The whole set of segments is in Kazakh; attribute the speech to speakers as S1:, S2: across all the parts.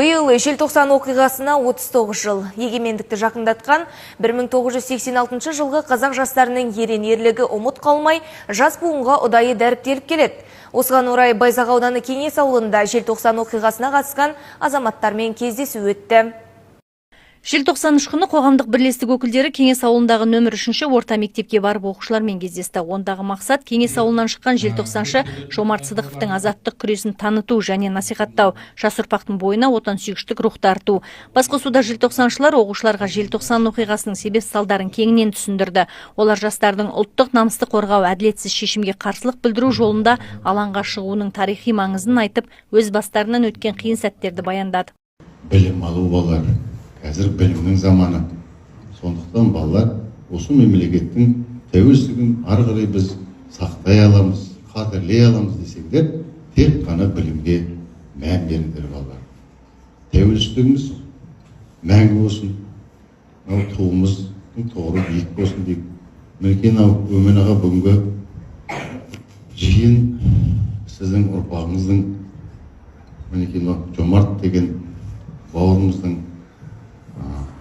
S1: Биыл желтоқсан оқиғасына 39 жыл. Егемендікті жақындатқан 1986 жылғы қазақ жастарының ерен ерлігі ұмыт қалмай, жас буынға ұдайы дәріптеліп келеді. Осыған орай Байзақ ауданы Кеңес ауылында желтоқсан оқиғасына қатысқан азаматтармен кездесу өтті.
S2: Желтоқсан күні қоғамдық бірлестік өкілдері Кеңес ауылындағы нөмір 3-ші орта мектепке барып оқушылармен кездесті. Ондағы мақсат Кеңес ауылынан шыққан желтоқсаншы Жомарт Сыдықовтың азаттық күресін таныту және насихаттау, жас ұрпақтың бойына отансүйгіштік рухты арту. Басқосуда желтоқсаншылар оқушыларға желтоқсан оқиғасының себеп салдарын кеңінен түсіндірді. Олар жастардың ұлттық намысты қорғау, әділетсіз шешімге қарсылық білдіру жолында алаңға шығуының тарихи маңызын айтып, өз бастарынан өткен қиын сәттерді баяндады.
S3: Білім алу балалар. Қазір білімнің заманы. Сондықтан балалар осы мемлекеттің тәуелсіздігін ары қарай біз сақтай аламыз, қадірлей аламыз десеңдер, тек қана білімге мән беріңдер балалар. Тәуелсіздігіміз мәңгі болсын, туымыздың тоғыры биік болсын дейік. Мінекей Өмен аға бүгінгі жиын сіздің ұрпағыңыздың, мінекей Жомарт деген бауырымыздың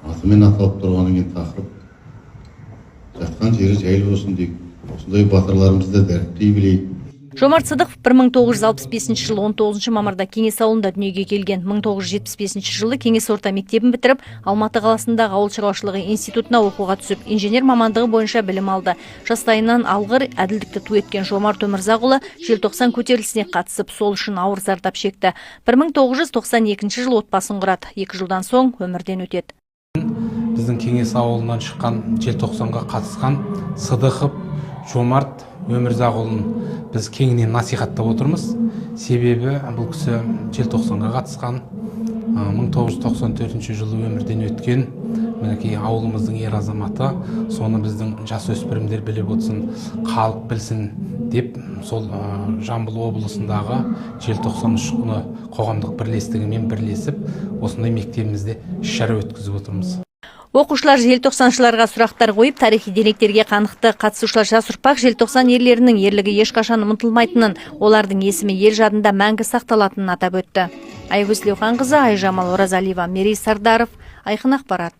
S3: атымен аталып тұрғаннан кейін тақырып жатқан жері жайлы болсын дейік. Осындай батырларымызды дәріптей білейік.
S2: Жомарт Сыдықов 1965 жылы 19 мамырда Кеңес ауылында дүниеге келген. 1975 жылы Кеңес орта мектебін бітіріп, Алматы қаласындағы ауыл шаруашылығы институтына оқуға түсіп, инженер мамандығы бойынша білім алды. Жастайынан алғыр, әділдікті ту еткен Жомарт Өмірзақұлы желтоқсан көтерілісіне қатысып, сол үшін ауыр зардап шекті. 1992 жылы отбасын құрады. 2 жылдан соң өмірден өтеді.
S4: Біздің Кеңес ауылынан шыққан желтоқсанға қатысқан Сыдықов Жомарт Өмірзақұлын біз кеңінен насихаттап отырмыз. Себебі бұл кісі желтоқсанға қатысқан, 1994 жылы өмірден өткен, мінекей ауылымыздың ер азаматы. Соны біздің жасөспірімдер біліп отырсын, халық білсін деп, сол Жамбыл облысындағы желтоқсан күні қоғамдық бірлестігімен бірлесіп, осындай мектебімізде іс-шара өткізіп отырмыз.
S2: Оқушылар желтоқсаншыларға сұрақтар қойып, тарихи деректерге қанықты. Қатысушылар жас ұрпақ желтоқсан ерлерінің ерлігі ешқашан ұмытылмайтынын, олардың есімі ел жадында мәңгі сақталатынын атап өтті. Айгүл Слеуханқызы, Айжамал Оразалиева, Мерей Сардаров, Айқын ақпарат.